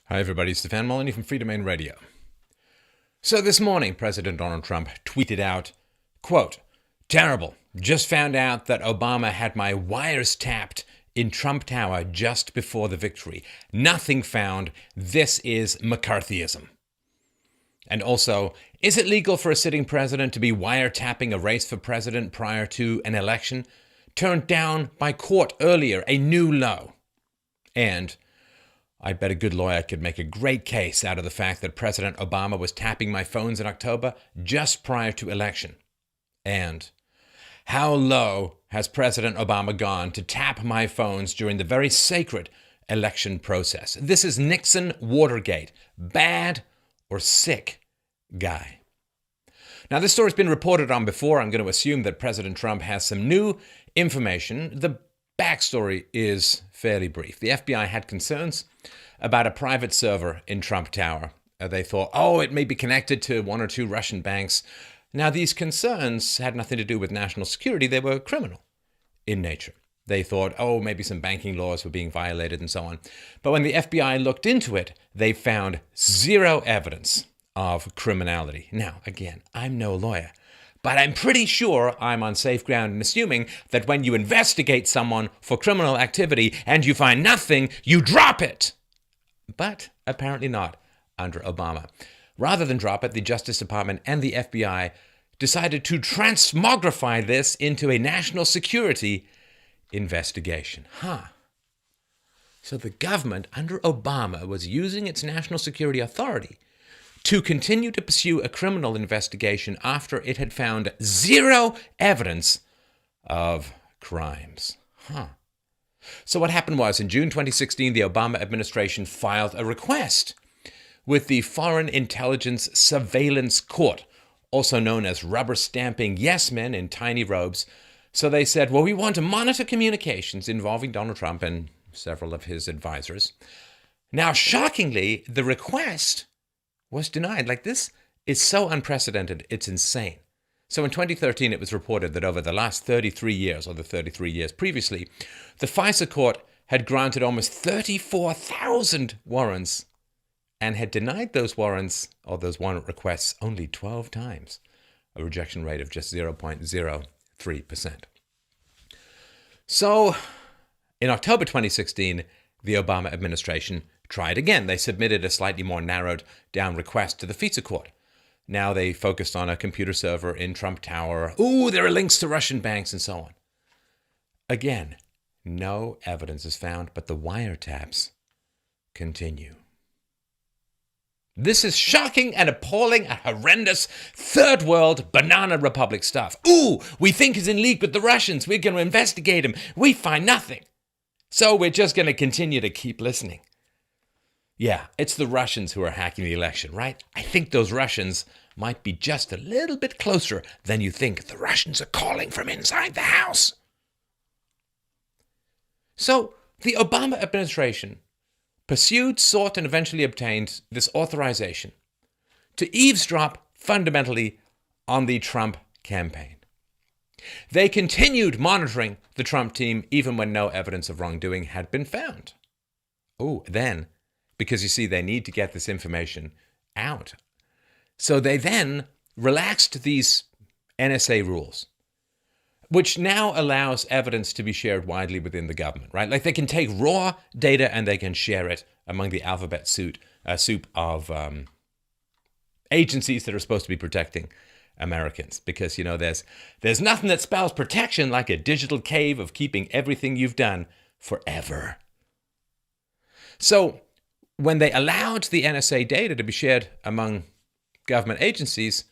Hi everybody, Stefan Molyneux from Free Domain Radio. So this morning, President Donald Trump tweeted out, quote, "Terrible. Just found out that Obama had my wires tapped in Trump Tower just before the victory. Nothing found. This is McCarthyism." And also, is it legal for a sitting president to be wiretapping a race for president prior to an election? Turned down by court earlier, a new low. And I bet a good lawyer could make a great case out of the fact that President Obama was tapping my phones in October just prior to election. And how low has President Obama gone to tap my phones during the very sacred election process? This is Nixon Watergate. Bad or sick guy. Now, this story's been reported on before. I'm going to assume that President Trump has some new information. The backstory is fairly brief. The FBI had concerns about a private server in Trump Tower. They thought, it may be connected to one or two Russian banks. Now, these concerns had nothing to do with national security. They were criminal in nature. They thought, maybe some banking laws were being violated and so on. But when the FBI looked into it, they found zero evidence of criminality. Now, again, I'm no lawyer, but I'm pretty sure I'm on safe ground in assuming that when you investigate someone for criminal activity and you find nothing, you drop it. But apparently not under Obama. Rather than drop it, the Justice Department and the FBI decided to transmogrify this into a national security investigation. So the government under Obama was using its national security authority to continue to pursue a criminal investigation after it had found zero evidence of crimes. So what happened was, in June 2016, the Obama administration filed a request with the Foreign Intelligence Surveillance Court, also known as rubber-stamping yes men in tiny robes. So they said, we want to monitor communications involving Donald Trump and several of his advisors. Now, shockingly, the request was denied. This is so unprecedented, it's insane. So in 2013, it was reported that over the last 33 years, or the 33 years previously, the FISA court had granted almost 34,000 warrants and had denied those warrants, or those warrant requests, only 12 times, a rejection rate of just 0.03%. So in October 2016, the Obama administration tried again. They submitted a slightly more narrowed down request to the FISA court. Now they focused on a computer server in Trump Tower. There are links to Russian banks and so on. Again, no evidence is found, but the wiretaps continue. This is shocking and appalling and horrendous third world banana republic stuff. We think he's in league with the Russians. We're going to investigate him. We find nothing. So we're just going to continue to keep listening. Yeah, it's the Russians who are hacking the election, right? I think those Russians might be just a little bit closer than you think. The Russians are calling from inside the house. So the Obama administration pursued, sought, and eventually obtained this authorization to eavesdrop fundamentally on the Trump campaign. They continued monitoring the Trump team even when no evidence of wrongdoing had been found. Then, because you see, they need to get this information out. So they then relaxed these NSA rules, which now allows evidence to be shared widely within the government, right? They can take raw data and they can share it among the alphabet soup of agencies that are supposed to be protecting Americans. Because, there's nothing that spells protection like a digital cave of keeping everything you've done forever. So when they allowed the NSA data to be shared among government agencies,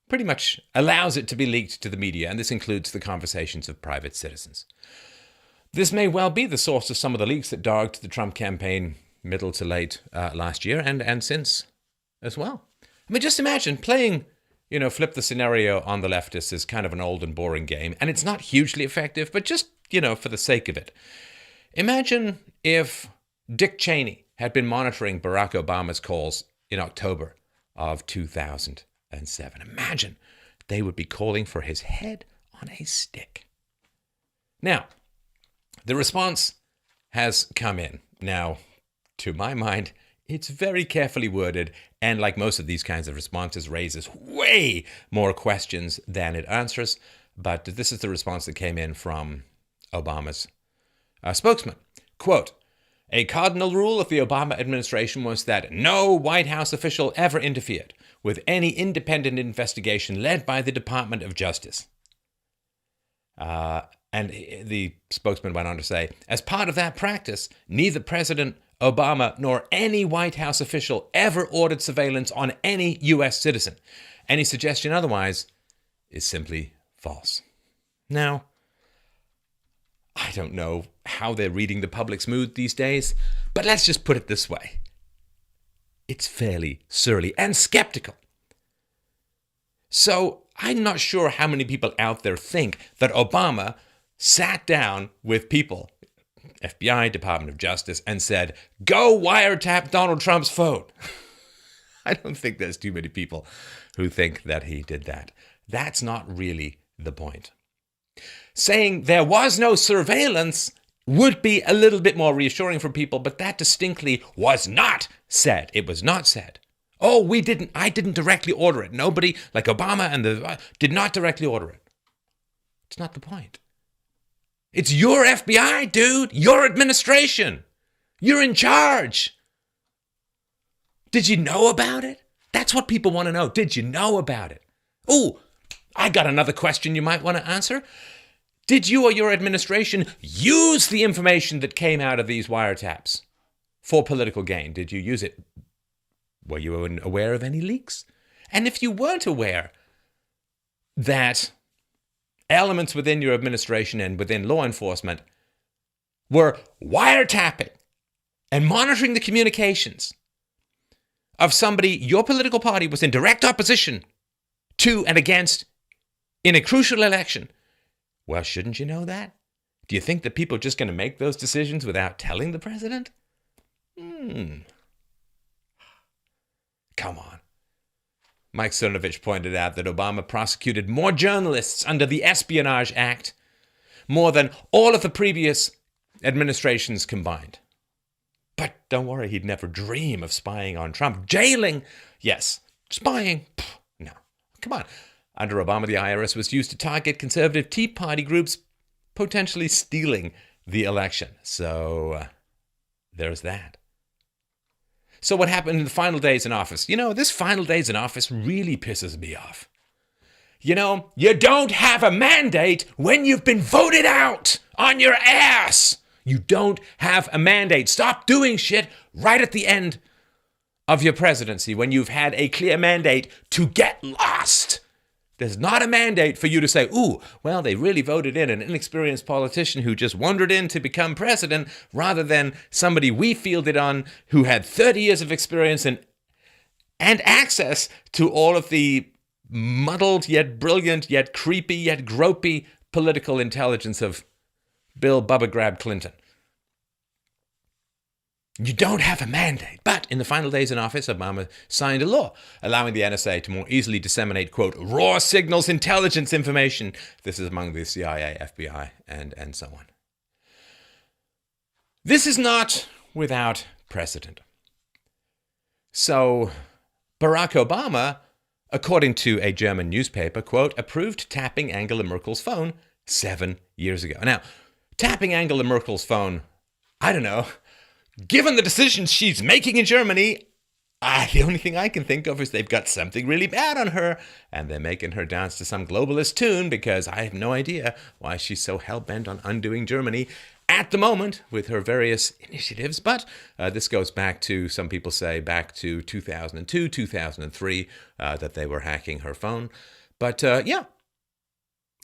pretty much allows it to be leaked to the media, and this includes the conversations of private citizens. This may well be the source of some of the leaks that dogged the Trump campaign middle to late last year and since as well. Just imagine playing, flip the scenario on the leftists is kind of an old and boring game, and it's not hugely effective, but just, for the sake of it. Imagine if Dick Cheney had been monitoring Barack Obama's calls in October of 2007. Imagine they would be calling for his head on a stick. Now, the response has come in. Now, to my mind, It's very carefully worded, and like most of these kinds of responses, raises way more questions than it answers. But this is the response that came in from Obama's spokesman. Quote, a cardinal rule of the Obama administration was that no White House official ever interfered with any independent investigation led by the Department of Justice. And the spokesman went on to say, as part of that practice, neither President Obama nor any White House official ever ordered surveillance on any U.S. citizen. Any suggestion otherwise is simply false. Now, I don't know how they're reading the public's mood these days, but let's just put it this way. It's fairly surly and skeptical. So I'm not sure how many people out there think that Obama sat down with people, FBI, Department of Justice, and said, go wiretap Donald Trump's phone. I don't think there's too many people who think that he did that. That's not really the point. Saying there was no surveillance would be a little bit more reassuring for people, but that distinctly was not said. It was not said. Oh, I didn't directly order it. Nobody, like Obama and did not directly order it. It's not the point. It's your FBI, dude. Your administration. You're in charge. Did you know about it? That's what people want to know. Did you know about it? Oh, I got another question you might want to answer. Did you or your administration use the information that came out of these wiretaps for political gain? Did you use it? Were you aware of any leaks? And if you weren't aware that elements within your administration and within law enforcement were wiretapping and monitoring the communications of somebody your political party was in direct opposition to and against in a crucial election, well, shouldn't you know that? Do you think that people are just going to make those decisions without telling the president? Come on. Mike Cernovich pointed out that Obama prosecuted more journalists under the Espionage Act, more than all of the previous administrations combined. But don't worry, he'd never dream of spying on Trump. Jailing, yes. Spying, no. Come on. Under Obama, the IRS was used to target conservative Tea Party groups potentially stealing the election. So there's that. So what happened in the final days in office? You know, this final days in office really pisses me off. You know, you don't have a mandate when you've been voted out on your ass. You don't have a mandate. Stop doing shit right at the end of your presidency when you've had a clear mandate to get lost. There's not a mandate for you to say, ooh, well, they really voted in an inexperienced politician who just wandered in to become president rather than somebody we fielded on who had 30 years of experience and access to all of the muddled yet brilliant yet creepy yet gropey political intelligence of Bill Bubba Grab Clinton. You don't have a mandate. But in the final days in office, Obama signed a law allowing the NSA to more easily disseminate, quote, raw signals intelligence information. This is among the CIA, FBI, and so on. This is not without precedent. So Barack Obama, according to a German newspaper, quote, approved tapping Angela Merkel's phone 7 years ago. Now, tapping Angela Merkel's phone, I don't know. Given the decisions she's making in Germany, the only thing I can think of is they've got something really bad on her, and they're making her dance to some globalist tune because I have no idea why she's so hell-bent on undoing Germany at the moment with her various initiatives. But this goes back to, some people say, back to 2002, 2003, that they were hacking her phone. But yeah,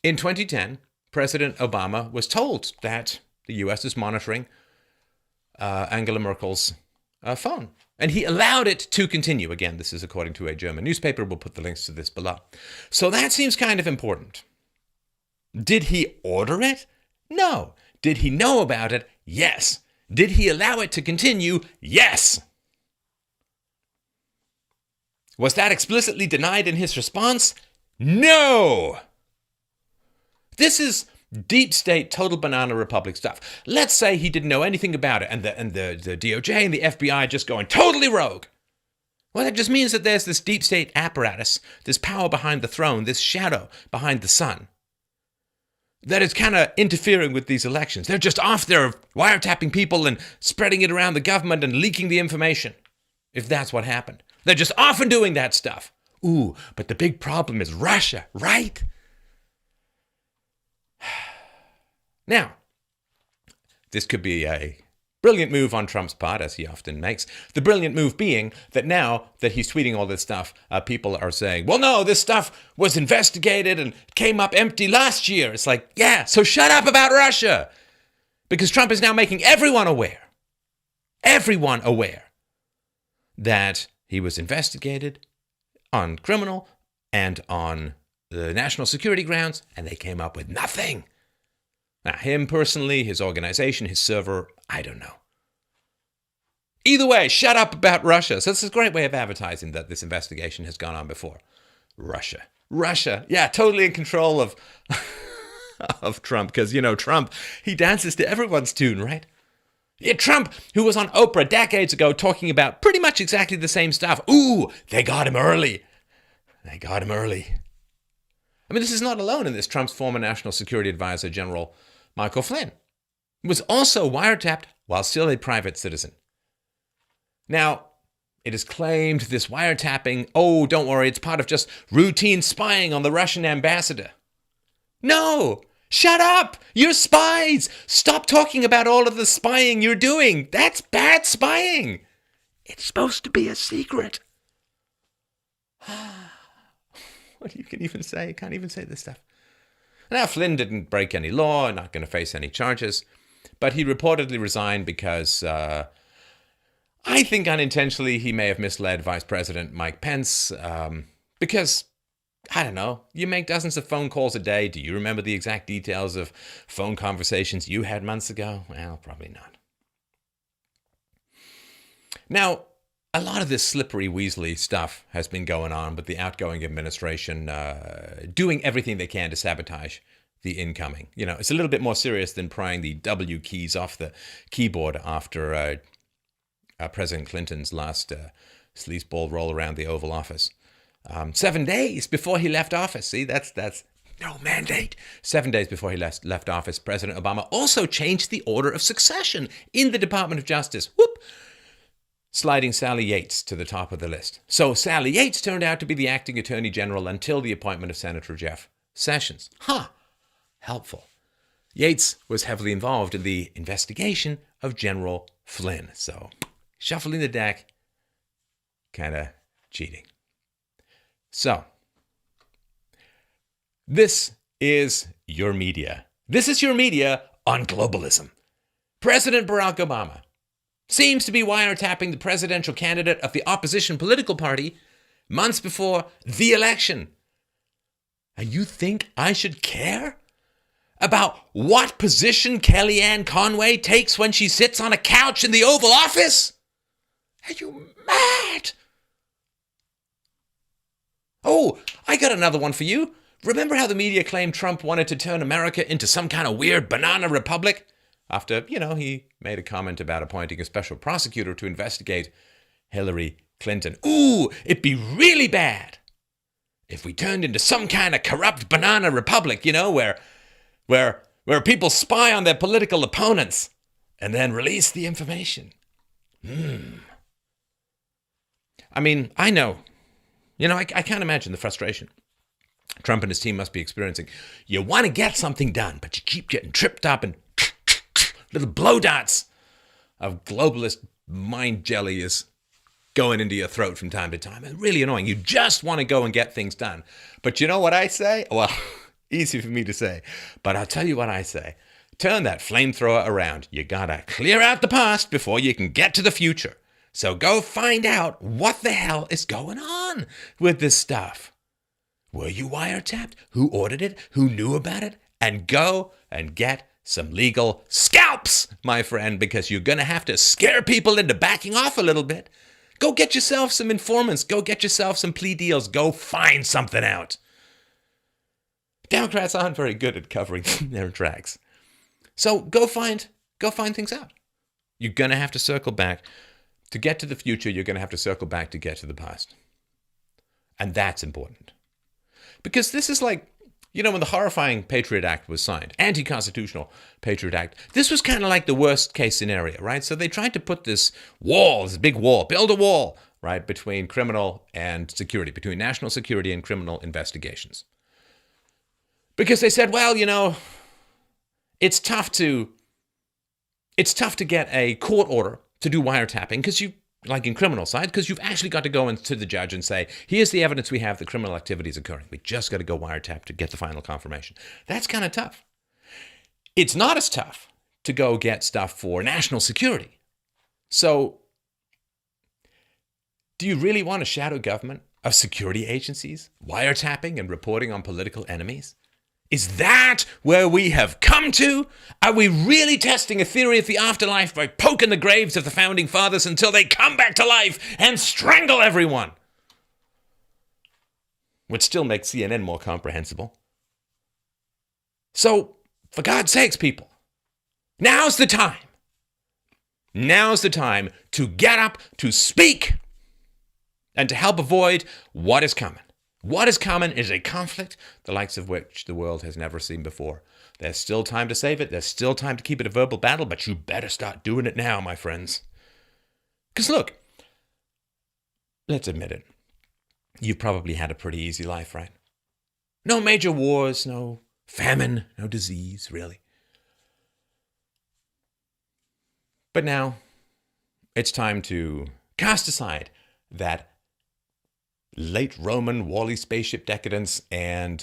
in 2010, President Obama was told that the U.S. is monitoring Angela Merkel's phone. And he allowed it to continue. Again, this is according to a German newspaper. We'll put the links to this below. So that seems kind of important. Did he order it? No. Did he know about it? Yes. Did he allow it to continue? Yes. Was that explicitly denied in his response? No. This is Deep state, total banana republic stuff. Let's say he didn't know anything about it, and the DOJ and the FBI just going totally rogue. Well, that just means that there's this deep state apparatus, this power behind the throne, this shadow behind the sun, that is kind of interfering with these elections. They're just off there wiretapping people and spreading it around the government and leaking the information, if that's what happened. They're just off and doing that stuff. Ooh, but the big problem is Russia, right? Now, this could be a brilliant move on Trump's part, as he often makes. The brilliant move being that now that he's tweeting all this stuff, people are saying, well, no, this stuff was investigated and came up empty last year. It's like, yeah, so shut up about Russia. Because Trump is now making everyone aware that he was investigated on criminal and on the national security grounds, and they came up with nothing. Now, him personally, his organization, his server, I don't know. Either way, shut up about Russia. So this is a great way of advertising that this investigation has gone on before. Russia, yeah, totally in control of of Trump, because, you know, Trump, he dances to everyone's tune, right? Yeah, Trump, who was on Oprah decades ago talking about pretty much exactly the same stuff. Ooh, they got him early. I mean, this is not alone in this. Trump's former National Security Advisor, General Michael Flynn, was also wiretapped while still a private citizen. Now, it is claimed this wiretapping, oh, don't worry, it's part of just routine spying on the Russian ambassador. No! Shut up! You're spies! Stop talking about all of the spying you're doing. That's bad spying. It's supposed to be a secret. What you can even say? You can't even say this stuff. Now, Flynn didn't break any law, not going to face any charges, but he reportedly resigned because, I think unintentionally, he may have misled Vice President Mike Pence, because, I don't know, you make dozens of phone calls a day. Do you remember the exact details of phone conversations you had months ago? Well, probably not. Now, a lot of this slippery Weasley stuff has been going on with the outgoing administration doing everything they can to sabotage the incoming. You know, it's a little bit more serious than prying the W keys off the keyboard after President Clinton's last sleazeball roll around the Oval Office. 7 days before he left office. See, that's no mandate. 7 days before he left office, President Obama also changed the order of succession in the Department of Justice. Whoop! Sliding Sally Yates to the top of the list. So Sally Yates turned out to be the acting attorney general until the appointment of Senator Jeff Sessions. Helpful. Yates was heavily involved in the investigation of General Flynn. So shuffling the deck, kind of cheating. So this is your media. This is your media on globalism. President Barack Obama seems to be wiretapping the presidential candidate of the opposition political party months before the election. And you think I should care about what position Kellyanne Conway takes when she sits on a couch in the Oval Office? Are you mad? Oh, I got another one for you. Remember how the media claimed Trump wanted to turn America into some kind of weird banana republic? After, he made a comment about appointing a special prosecutor to investigate Hillary Clinton. Ooh, it'd be really bad if we turned into some kind of corrupt banana republic, where people spy on their political opponents and then release the information. I mean, I know. I can't imagine the frustration Trump and his team must be experiencing. You want to get something done, but you keep getting tripped up and little blow darts of globalist mind jelly is going into your throat from time to time. It's really annoying. You just want to go and get things done. But you know what I say? Well, easy for me to say, but I'll tell you what I say. Turn that flamethrower around. You gotta clear out the past before you can get to the future. So go find out what the hell is going on with this stuff. Were you wiretapped? Who ordered it? Who knew about it? And go and get some legal scalps, my friend, because you're going to have to scare people into backing off a little bit. Go get yourself some informants. Go get yourself some plea deals. Go find something out. Democrats aren't very good at covering their tracks. So go find things out. You're going to have to circle back. To get to the future, you're going to have to circle back to get to the past. And that's important. Because this is like, when the horrifying Patriot Act was signed, anti-constitutional Patriot Act, this was kind of like the worst case scenario, right? So they tried to put this big wall, build a wall, right, between criminal and security, between national security and criminal investigations. Because they said, well, it's tough to get a court order to do wiretapping because like in criminal side, because you've actually got to go into the judge and say, here's the evidence we have that criminal activity is occurring. We just got to go wiretap to get the final confirmation. That's kind of tough. It's not as tough to go get stuff for national security. So do you really want a shadow government of security agencies wiretapping and reporting on political enemies? Is that where we have come to? Are we really testing a theory of the afterlife by poking the graves of the founding fathers until they come back to life and strangle everyone? Which still makes CNN more comprehensible. So, for God's sakes, people, now's the time. Now's the time to get up, to speak, and to help avoid what is coming. What is coming is a conflict the likes of which the world has never seen before. There's still time to save it. There's still time to keep it a verbal battle, but you better start doing it now, my friends. Because look, let's admit it. You've probably had a pretty easy life, right? No major wars, no famine, no disease, really. But now, it's time to cast aside that late Roman Wall-E spaceship decadence and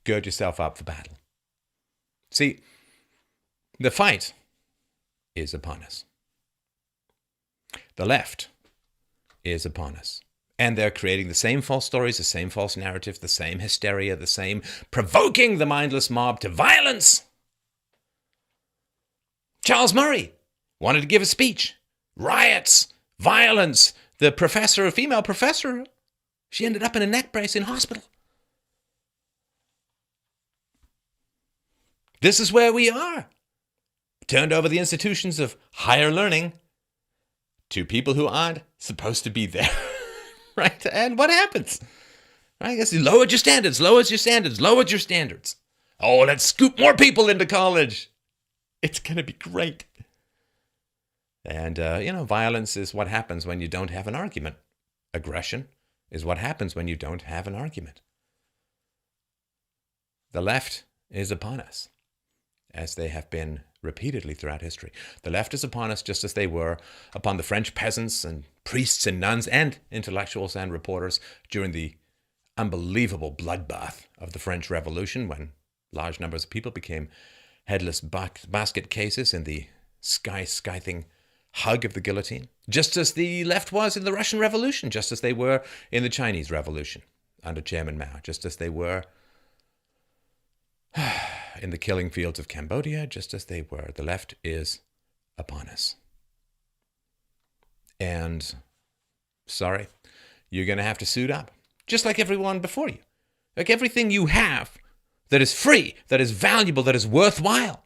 gird yourself up for battle. See, the fight is upon us. The left is upon us. And they're creating the same false stories, the same false narratives, the same hysteria, the same provoking the mindless mob to violence. Charles Murray wanted to give a speech. Riots, violence. The female professor, she ended up in a neck brace in hospital. This is where we are. Turned over the institutions of higher learning to people who aren't supposed to be there. Right? And what happens? I guess you lowered your standards. Oh, let's scoop more people into college. It's going to be great. And, violence is what happens when you don't have an argument. Aggression is what happens when you don't have an argument. The left is upon us, as they have been repeatedly throughout history. The left is upon us just as they were upon the French peasants and priests and nuns and intellectuals and reporters during the unbelievable bloodbath of the French Revolution, when large numbers of people became headless basket cases in the scything hug of the guillotine, just as the left was in the Russian Revolution, just as they were in the Chinese Revolution under Chairman Mao, just as they were in the killing fields of Cambodia, just as they were. The left is upon us. And, sorry, you're going to have to suit up, just like everyone before you. Like everything you have that is free, that is valuable, that is worthwhile.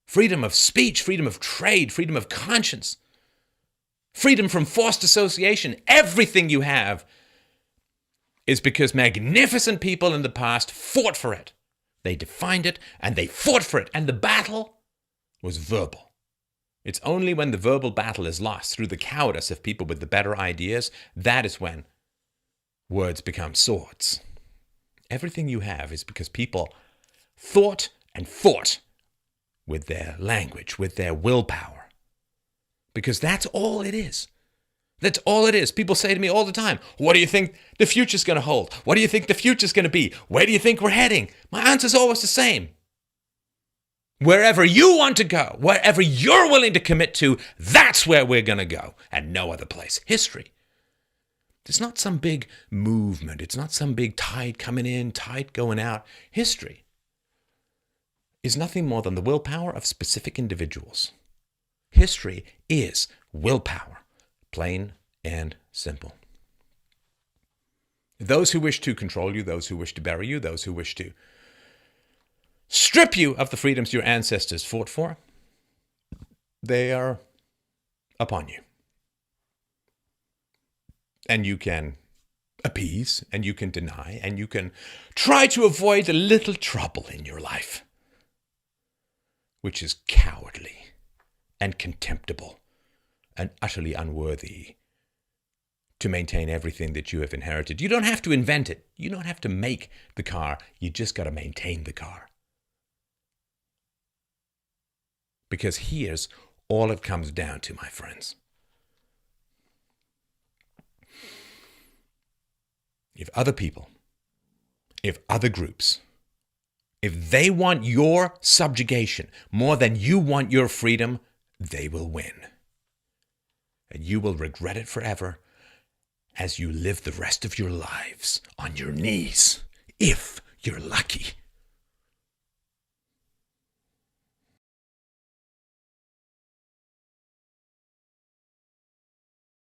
Freedom of speech, freedom of trade, freedom of conscience, freedom from forced association. Everything you have is because magnificent people in the past fought for it. They defined it and they fought for it. And the battle was verbal. It's only when the verbal battle is lost through the cowardice of people with the better ideas, that is when words become swords. Everything you have is because people thought and fought with their language, with their willpower. Because that's all it is. That's all it is. People say to me all the time, what do you think the future's going to hold? What do you think the future's going to be? Where do you think we're heading? My answer's always the same. Wherever you want to go, wherever you're willing to commit to, that's where we're going to go, and no other place. History. It's not some big movement. It's not some big tide coming in, tide going out. History is nothing more than the willpower of specific individuals. History is willpower, plain and simple. Those who wish to control you, those who wish to bury you, those who wish to strip you of the freedoms your ancestors fought for, they are upon you. And you can appease, and you can deny, and you can try to avoid a little trouble in your life, which is cowardly and contemptible and utterly unworthy to maintain everything that you have inherited. You don't have to invent it. You don't have to make the car. You just got to maintain the car. Because here's all it comes down to, my friends. If other people, if other groups, if they want your subjugation more than you want your freedom, they will win. And you will regret it forever as you live the rest of your lives on your knees, if you're lucky.